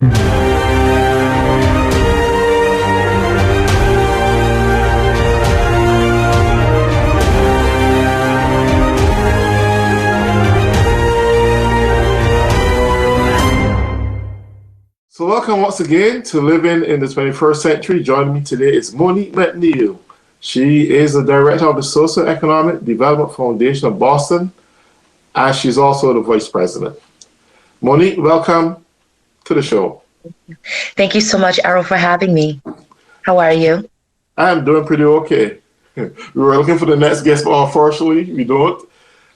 So welcome once again to Living in the 21st Century. Joining me today is Monique McNeil. She is the director of the Socioeconomic Development Foundation of Boston, and she's also the vice president. Monique, welcome to the show. Thank you so much, Errol, for having me. How are you? I'm doing pretty okay. We were looking for the next guest, but unfortunately, we don't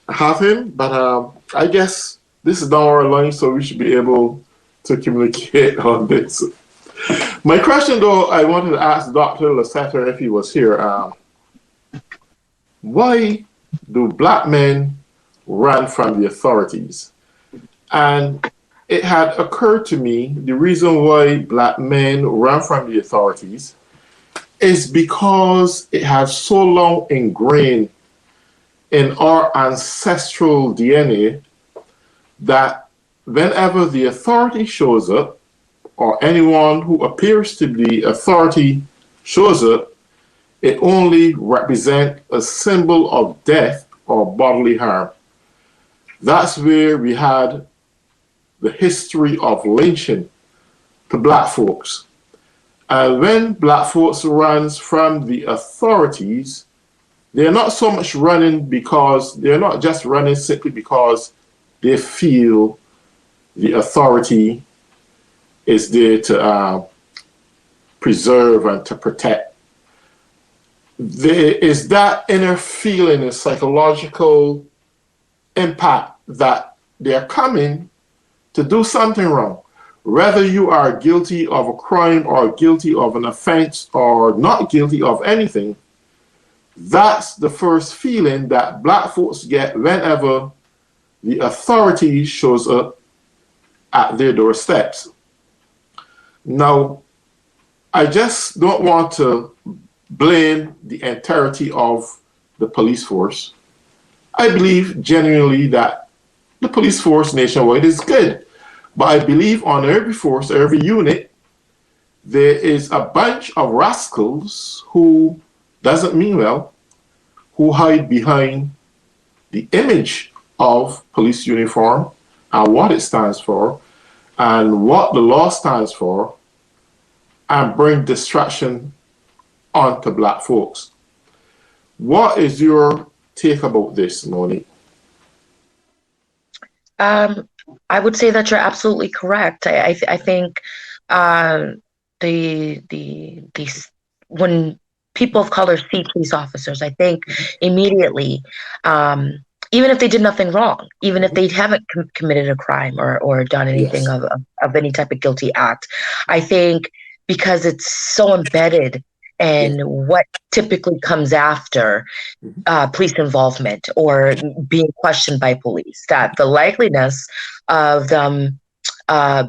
have him. But I guess this is down our line, so we should be able to communicate on this. My question, though, I wanted to ask Dr. Lasseter if he was here. Why do Black men run from the authorities? And it had occurred to me the reason why Black men run from the authorities is because it has so long ingrained in our ancestral DNA that whenever the authority shows up, or anyone who appears to be authority shows up, it only represents a symbol of death or bodily harm. That's where we had the history of lynching to Black folks. And when Black folks runs from the authorities, they're not so much running because they're not just running simply because they feel the authority is there to preserve and to protect. There is that inner feeling and psychological impact that they're coming to do something wrong. Whether you are guilty of a crime or guilty of an offense or not guilty of anything, that's the first feeling that Black folks get whenever the authority shows up at their doorsteps. Now, I just don't want to blame the entirety of the police force. I believe genuinely that the police force nationwide is good, but I believe on every force, every unit, there is a bunch of rascals who doesn't mean well, who hide behind the image of police uniform and what it stands for, and what the law stands for, and bring distraction onto Black folks. What is your take about this, Monique? I would say that you're absolutely correct. I think when people of color see police officers, I think immediately, even if they did nothing wrong, even if they haven't committed a crime or done anything of any type of guilty act, I think because it's so embedded in what typically comes after police involvement or being questioned by police, that the likeliness of them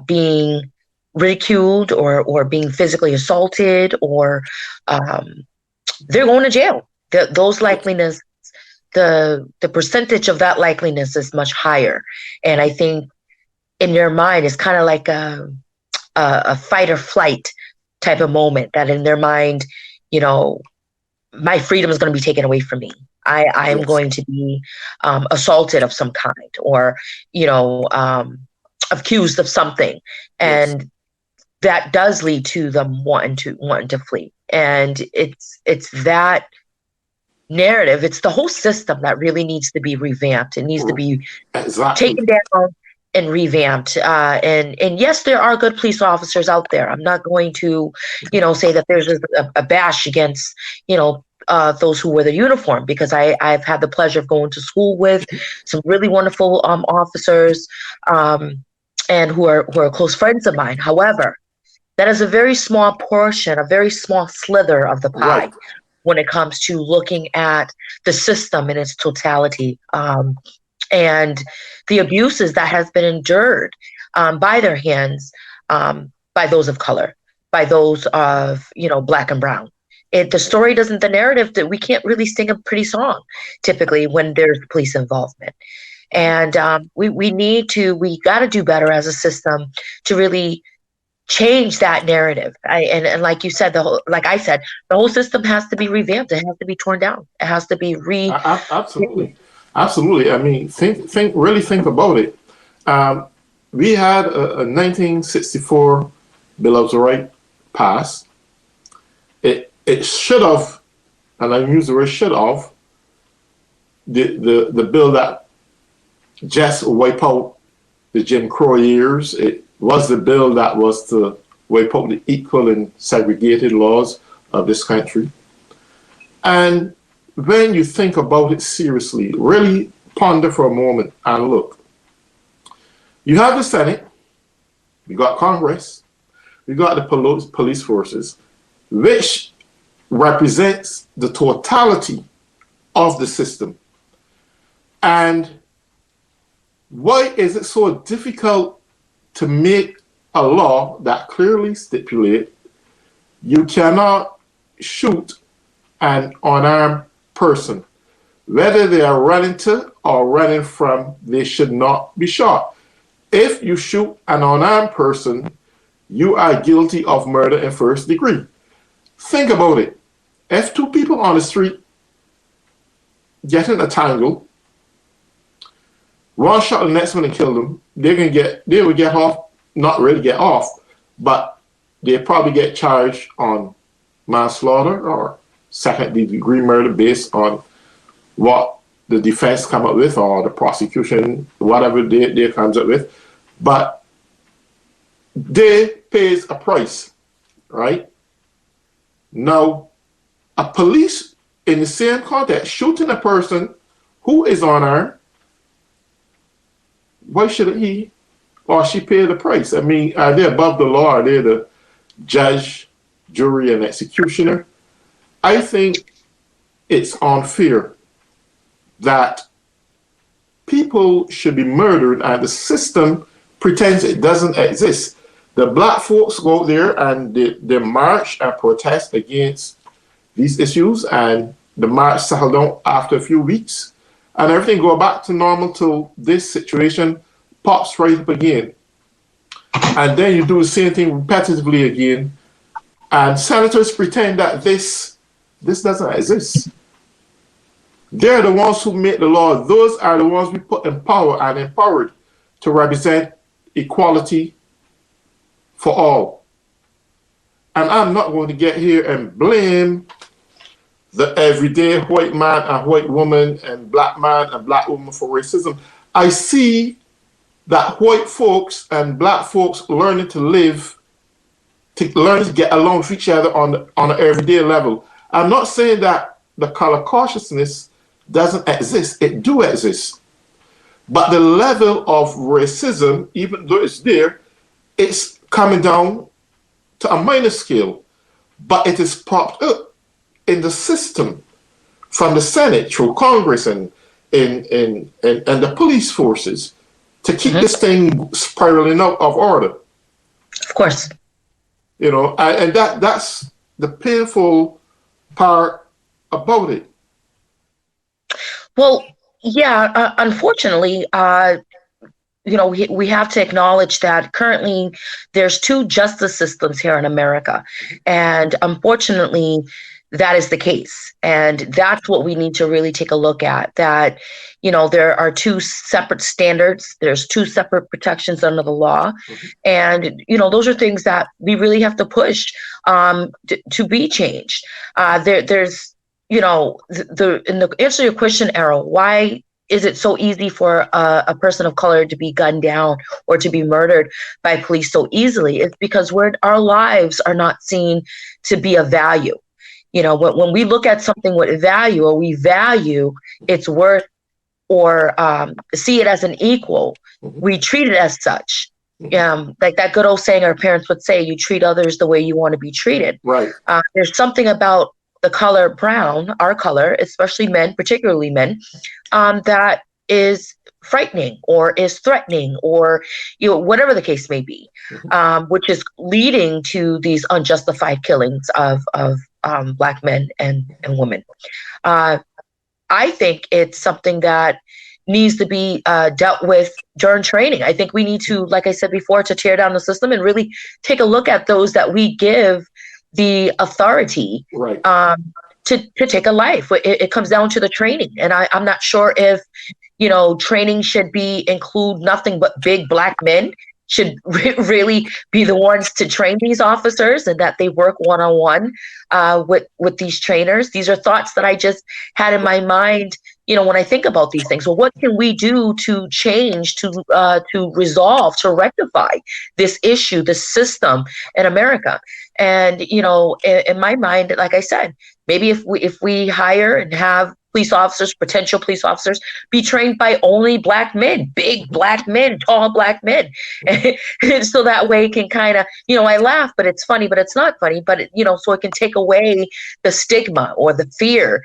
being ridiculed or being physically assaulted or they're going to jail. Those likeliness, the percentage of that likeliness is much higher. And I think in their mind, it's kind of like a fight or flight type of moment, that in their mind, you know, my freedom is going to be taken away from me. I am going to be assaulted of some kind, or, you know, accused of something. And that does lead to them wanting to flee. And it's that narrative, it's the whole system that really needs to be revamped. It needs to be taken down and revamped. And yes, there are good police officers out there. I'm not going to, you know, say that there's a bash against, you know, those who wear the uniform, because I've had the pleasure of going to school with some really wonderful officers and who are close friends of mine. However, that is a very small portion, a very small slither of the pie when it comes to looking at the system in its totality. And the abuses that has been endured by their hands, by those of color, by those of, you know, Black and brown. The story doesn't, the narrative, that we can't really sing a pretty song typically when there's police involvement. And we got to do better as a system to really change that narrative. And like you said, like I said, the whole system has to be revamped. It has to be torn down. It has to be Absolutely, absolutely. I mean, really think about it. Um, we had a 1964 Bill of Rights passed. It should have, and I use the word should have, the bill that just wipe out the Jim Crow years. It was the bill that was to wipe out the equal and segregated laws of this country. And when you think about it seriously, really ponder for a moment and look. You have the Senate, you got Congress, you got the police forces, which represents the totality of the system. And why is it so difficult to make a law that clearly stipulates you cannot shoot an unarmed person? Whether they are running to or running from, they should not be shot. If you shoot an unarmed person, you are guilty of murder in first degree. Think about it. If two people on the street get in a tangle, one shot the next one and kill them, they will get off, not really get off, but they probably get charged on manslaughter or second degree murder based on what the defense come up with or the prosecution, whatever they comes up with. But they pays a price, right? Now, a police in the same context shooting a person who is unarmed, why should he or she pay the price? I mean, are they above the law? Are they the judge, jury, and executioner? I think it's unfair that people should be murdered and the system pretends it doesn't exist. The black folks go out there and they march and protest against these issues, and the march settled down after a few weeks, and everything go back to normal till this situation pops right up again. And then you do the same thing repetitively again, and senators pretend that this doesn't exist. They're the ones who make the law. Those are the ones we put in power and empowered to represent equality for all. And I'm not going to get here and blame the everyday white man and white woman and black man and black woman for racism. I see that white folks and black folks learning to live, learning to get along with each other on an everyday level. I'm not saying that the color consciousness doesn't exist. It do exist. But the level of racism, even though it's there, it's coming down to a minor scale. But it is propped up in the system from the Senate through Congress and the police forces to keep this thing spiraling out of order. Of course. You know, and that's the painful part about it. Well, yeah, unfortunately, you know, we have to acknowledge that currently there's two justice systems here in America. And unfortunately, that is the case. And that's what we need to really take a look at, that, you know, there are two separate standards. There's two separate protections under the law. And, you know, those are things that we really have to push to be changed. There's, you know, in the answer to your question, Errol, why is it so easy for a person of color to be gunned down or to be murdered by police so easily? It's because our lives are not seen to be of value. You know, when we look at something with value, or we value its worth, or see it as an equal, we treat it as such. Like that good old saying our parents would say, you treat others the way you want to be treated. Right. There's something about the color brown, our color, especially men, particularly men, that is frightening or is threatening, or, you know, whatever the case may be, which is leading to these unjustified killings of Black men and women. I think it's something that, needs to be dealt with during training. I think we need to, like I said before, to tear down the system and really take a look at those that we give the authority Right. To take a life. It comes down to the training, and I'm not sure if training should include nothing but big black men should really be the ones to train these officers, and that they work one-on-one with these trainers. These are thoughts that I just had in my mind, when I think about these things. Well, what can we do to change, to resolve, to rectify this issue, this system in America? And in my mind, like I said, maybe if we hire and have police officers, potential police officers, be trained by only black men, big black men, tall black men. And so that way it can kind of, I laugh, but it's funny, but it's not funny, but so it can take away the stigma or the fear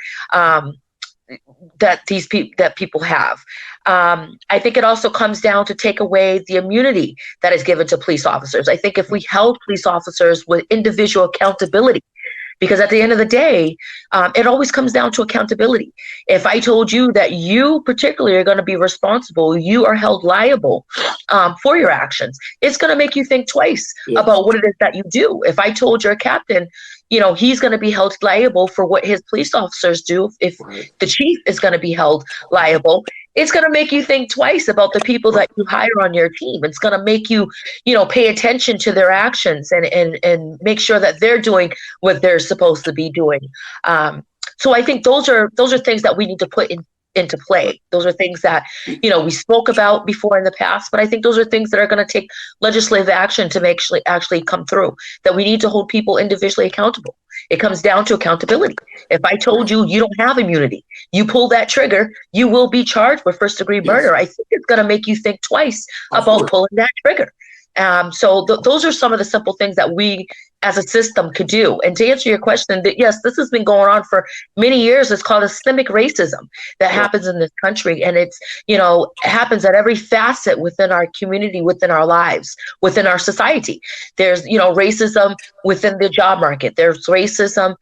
that people have. I think it also comes down to take away the immunity that is given to police officers. I think if we held police officers with individual accountability, because at the end of the day, it always comes down to accountability. If I told you that you particularly are going to be responsible, you are held liable for your actions, it's going to make you think twice about what it is that you do. If I told your captain, he's going to be held liable for what his police officers do, if the chief is going to be held liable, it's going to make you think twice about the people that you hire on your team. It's going to make you, pay attention to their actions and make sure that they're doing what they're supposed to be doing. So I think those are things that we need to put into play. Those are things that, we spoke about before in the past, but I think those are things that are going to take legislative action to actually come through, that we need to hold people individually accountable. It comes down to accountability. If I told you you don't have immunity, you pull that trigger, you will be charged with first-degree murder. I think it's going to make you think twice about pulling that trigger. So those are some of the simple things that we as a system could do. And to answer your question, that yes, this has been going on for many years. It's called systemic racism that happens in this country. And it's, happens at every facet within our community, within our lives, within our society. There's, racism within the job market. There's racism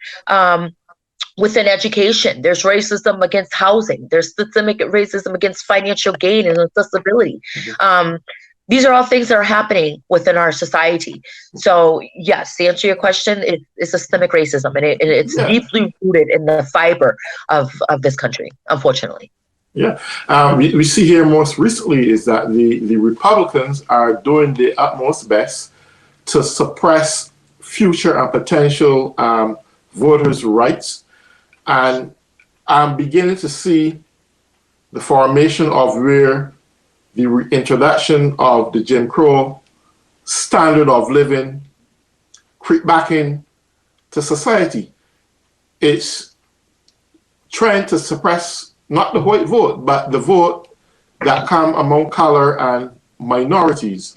within education. There's racism against housing. There's systemic racism against financial gain and accessibility. These are all things that are happening within our society. So yes, to answer your question, it's systemic racism, and it's deeply rooted in the fiber of this country, unfortunately. Yeah. We see here most recently is that the Republicans are doing the utmost best to suppress future and potential voters' rights. And I'm beginning to see the formation of where the reintroduction of the Jim Crow standard of living creep back into society. It's trying to suppress not the white vote, but the vote that come among color and minorities.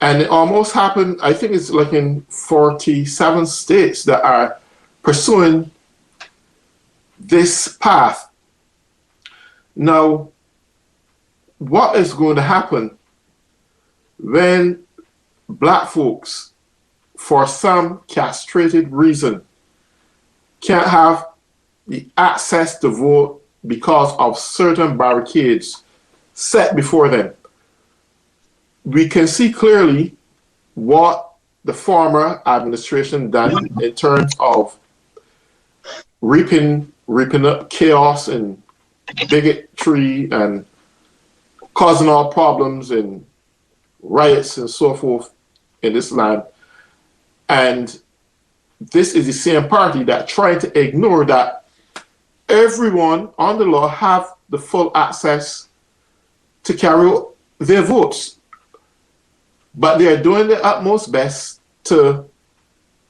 And it almost happened, I think it's like in 47 states that are pursuing this path. Now, what is going to happen when black folks, for some castrated reason, can't have the access to vote because of certain barricades set before them? We can see clearly what the former administration done in terms of reaping up chaos and bigotry and causing all problems and riots and so forth in this land. And this is the same party that tried to ignore that everyone on the law have the full access to carry their votes. But they are doing their utmost best to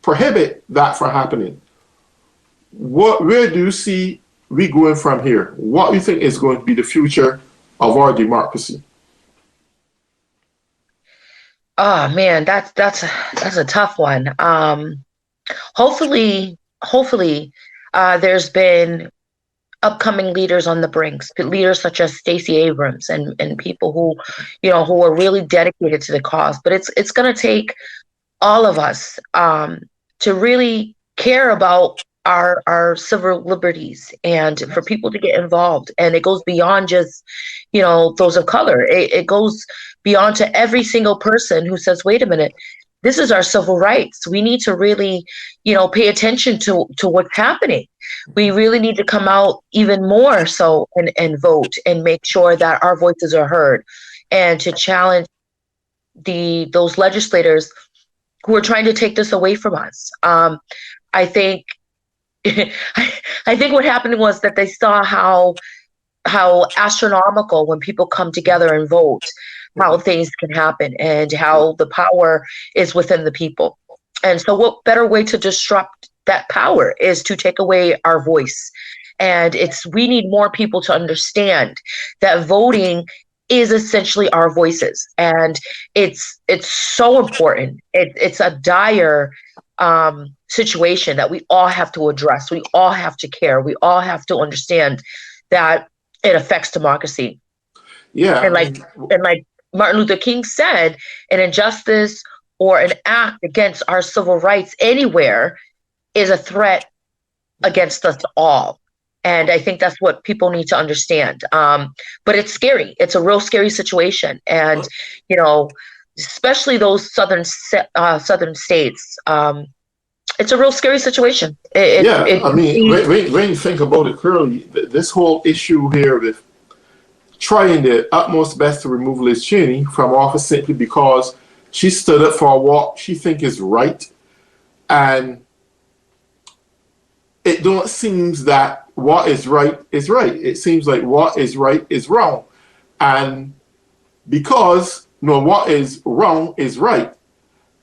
prohibit that from happening. Where do you see we going from here? What do you think is going to be the future of our democracy? Oh man, that's a tough one. Hopefully, there's been upcoming leaders on the brinks, leaders such as Stacey Abrams and people who, who are really dedicated to the cause. But it's going to take all of us to really care about our civil liberties and for people to get involved. And it goes beyond just, you know, those of color. It goes beyond to every single person who says, wait a minute, this is our civil rights. We need to really, you know, pay attention to what's happening. We really need to come out even more so and vote and make sure that our voices are heard and to challenge those legislators who are trying to take this away from us. I think I think what happened was that they saw how astronomical when people come together and vote, how things can happen and how the power is within the people. And so what better way to disrupt that power is to take away our voice. And we need more people to understand that voting is essentially our voices. And it's so important. It's a dire situation that we all have to address. We all have to care. We all have to understand that it affects democracy. Yeah. And like Martin Luther King said, an injustice or an act against our civil rights anywhere is a threat against us all. And I think that's what people need to understand. But it's scary. It's a real scary situation. And, you know, especially those southern states, it's a real scary situation. I mean, when you think about it clearly, this whole issue here with trying their utmost best to remove Liz Cheney from office simply because she stood up for what she think is right, and it don't seems that what is right is right. It seems like what is right is wrong, and because what is wrong is right.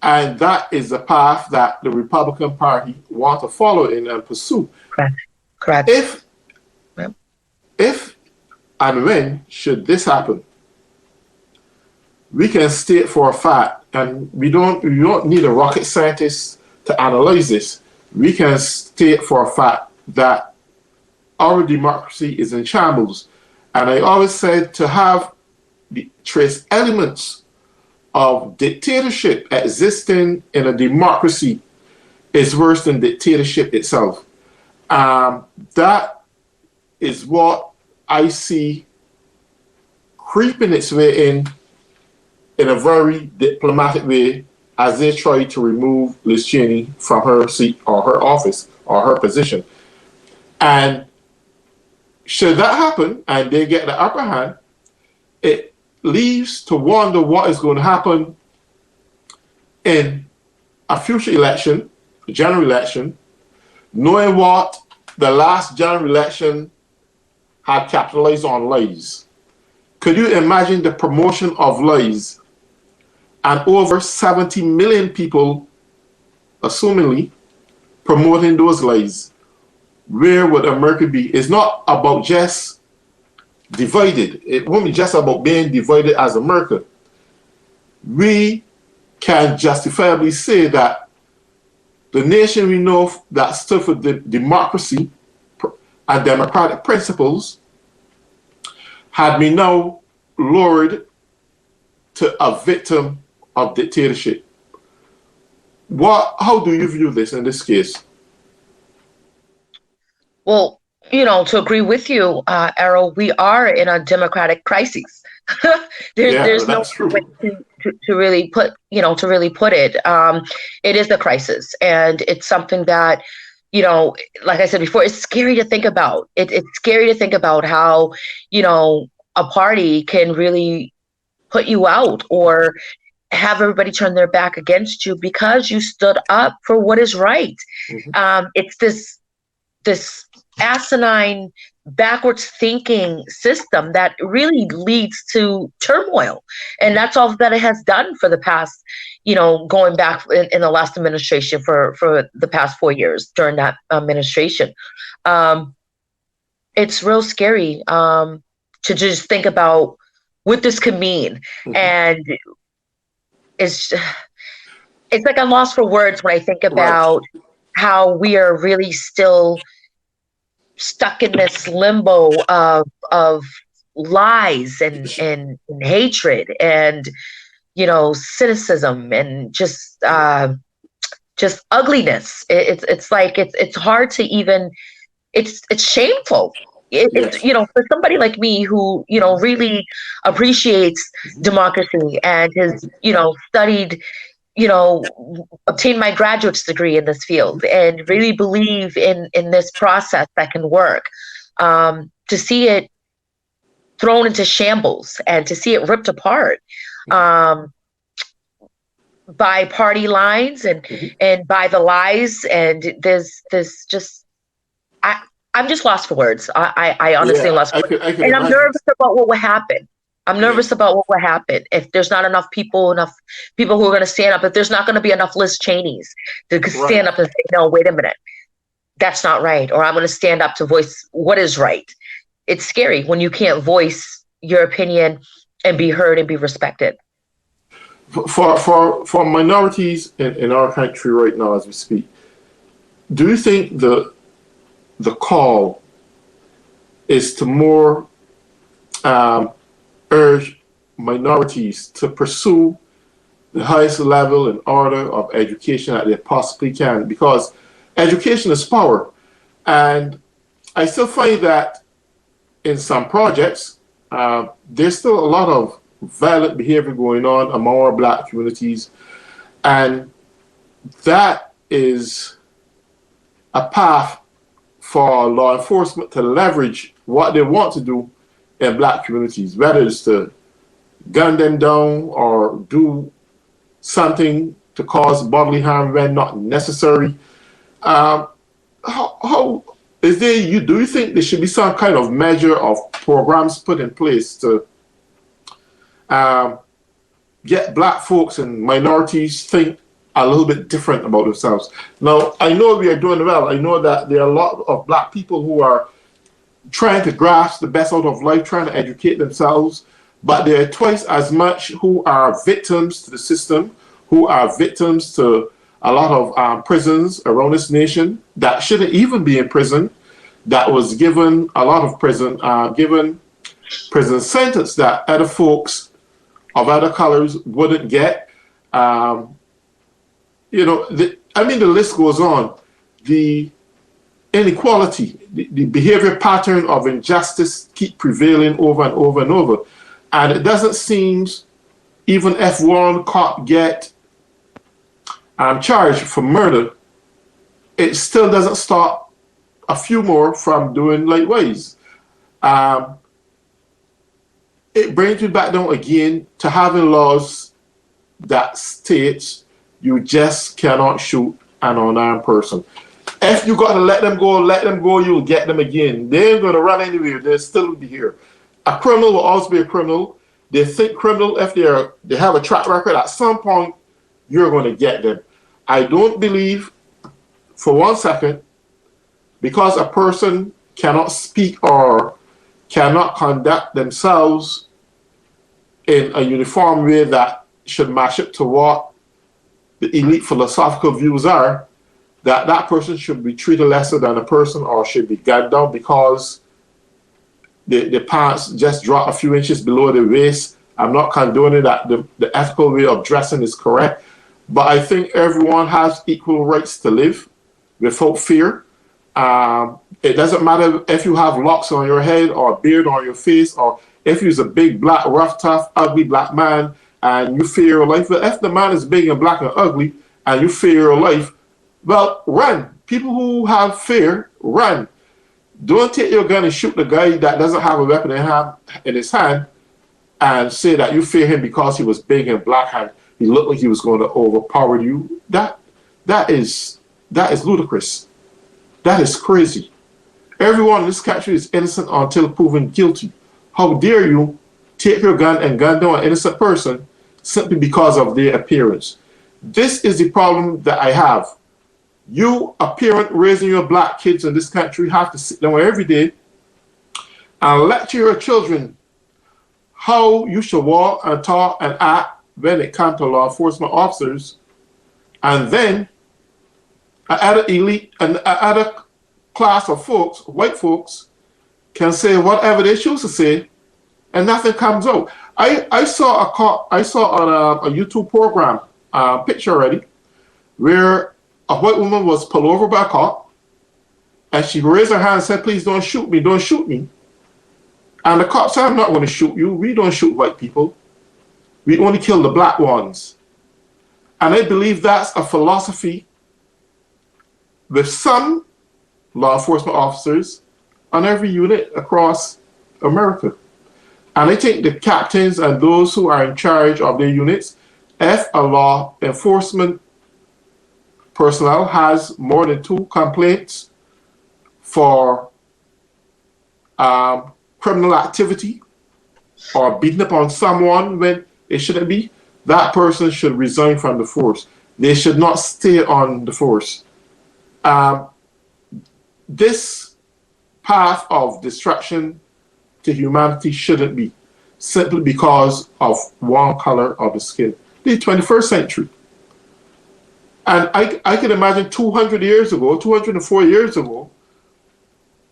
And that is the path that the Republican Party want to follow in and pursue. Correct. If and when should this happen, we can state for a fact, and we don't need a rocket scientist to analyze this. We can state for a fact that our democracy is in shambles. And I always said to have the trace elements of dictatorship existing in a democracy is worse than dictatorship itself. That is what I see creeping its way in a very diplomatic way as they try to remove Liz Cheney from her seat or her office or her position. And should that happen and they get the upper hand, it leaves to wonder what is going to happen in a future election, general election, knowing what the last general election had capitalized on lies. Could you imagine the promotion of lies and over 70 million people, assumingly, promoting those lies? Where would America be? It's not about just divided. It won't be just about being divided as America. We can justifiably say that the nation we know that stood for democracy and democratic principles had been now lured to a victim of dictatorship. How do you view this in this case? Well, you know, to agree with you, Errol, we are in a democratic crisis. There's no way to really put it. It is a crisis, and it's something that, you know, like I said before, it's scary to think about. It's scary to think about how, you know, a party can really put you out or have everybody turn their back against you because you stood up for what is right. Mm-hmm. It's this asinine, backwards thinking system that really leads to turmoil. And that's all that it has done for the past, you know, going back in the last administration for the past 4 years during that administration. It's real scary to just think about what this could mean. Mm-hmm. And it's like I'm lost for words when I think about how we are really still stuck in this limbo of lies and hatred and, you know, cynicism and just just ugliness. It's like it's hard to even. It's shameful. It's Yes. for somebody like me who really appreciates democracy and has studied, obtained my graduate's degree in this field and really believe in this process that can work. To see it thrown into shambles and to see it ripped apart um, by party lines and by the lies, and there's just I I'm just lost for words. I honestly am Yeah, lost for words, I can and I'm imagine. nervous about what will happen. I'm Yeah. nervous about what will happen if there's not enough people who are going to stand up. If there's not going to be enough Liz Cheneys to Right. stand up and say, no, wait a minute, that's not right, or I'm going to stand up to voice what is right. It's scary when you can't voice your opinion and be heard and be respected. For minorities in our country right now as we speak, do you think the call is to more um, urge minorities to pursue the highest level and order of education that they possibly can? Because education is power. And I still find that in some projects, there's still a lot of violent behavior going on among our black communities. And that is a path for law enforcement to leverage what they want to do in black communities, whether it's to gun them down or do something to cause bodily harm when not necessary. Um, how is there? Do you think there should be some kind of measure of programs put in place to um, get black folks and minorities think a little bit different about themselves? Now, I know we are doing well. I know that there are a lot of black people who are trying to grasp the best out of life, trying to educate themselves, but there are twice as much who are victims to the system, who are victims to a lot of prisons around this nation that shouldn't even be in prison, that was given a lot of given prison sentence that other folks of other colors wouldn't get. Um, I mean, the list goes on. The inequality, the behavior pattern of injustice keep prevailing over and over and over. And it doesn't seem, even if one cop get charged for murder, it still doesn't stop a few more from doing likewise. Um, it brings me back down again to having laws that states you just cannot shoot an unarmed person. If you got to let them go, you'll get them again. They ain't going to run anywhere. They'll still be here. A criminal will always be a criminal. They think criminal if they have a track record. At some point, you're going to get them. I don't believe for 1 second, because a person cannot speak or cannot conduct themselves in a uniform way that should match up to what the elite philosophical views are, that person should be treated lesser than a person or should be gunned down because the pants just drop a few inches below the waist. I'm not condoning that the ethical way of dressing is correct, but I think everyone has equal rights to live without fear. It doesn't matter if you have locks on your head or a beard on your face, or if you're a big, black, rough, tough, ugly black man and you fear your life. But if the man is big and black and ugly and you fear your life, well, run. People who have fear, run. Don't take your gun and shoot the guy that doesn't have a weapon in his hand and say that you fear him because he was big and black and he looked like he was going to overpower you. That is ludicrous. That is crazy. Everyone in this country is innocent until proven guilty. How dare you take your gun and gun down an innocent person simply because of their appearance? This is the problem that I have. You, a parent raising your black kids in this country, have to sit down every day and lecture your children how you should walk and talk and act when it comes to law enforcement officers. And then another elite and another class of folks, white folks, can say whatever they choose to say, and nothing comes out. I saw on a YouTube program picture already where a white woman was pulled over by a cop, and she raised her hand and said, "Please don't shoot me, don't shoot me." And the cop said, "I'm not going to shoot you. We don't shoot white people. We only kill the black ones." And I believe that's a philosophy with some law enforcement officers on every unit across America. And I think the captains and those who are in charge of their units, if a law enforcement personnel has more than 2 complaints for criminal activity or beating up on someone when it shouldn't be, that person should resign from the force. They should not stay on the force. This path of destruction to humanity shouldn't be, simply because of one color of the skin. The 21st century. And I can imagine 200 years ago, 204 years ago,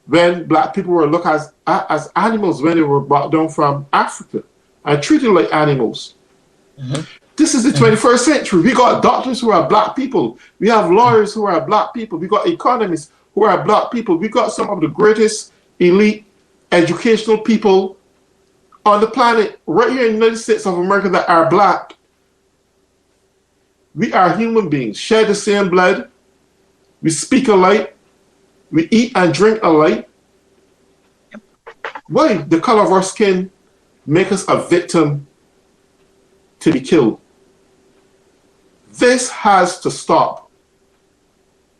when black people were looked at as animals when they were brought down from Africa and treated like animals. Mm-hmm. This is the 21st century. We got doctors who are black people. We have lawyers who are black people. We got economists who are black people. We got some of the greatest elite educational people on the planet right here in the United States of America that are black. We are human beings, share the same blood. We speak alike. We eat and drink alike. Why the color of our skin make us a victim to be killed? This has to stop.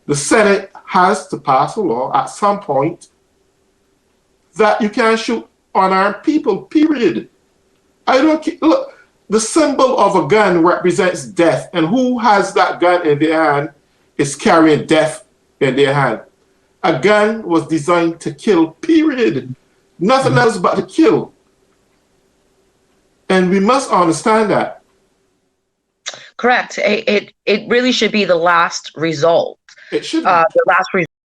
The Senate has to pass a law at some point that you can't shoot unarmed people, period. I don't care. Look, the symbol of a gun represents death, and who has that gun in their hand is carrying death in their hand. A gun was designed to kill, period. Nothing else but to kill. And we must understand that. Correct. It really should be the last result. It should be. The last result.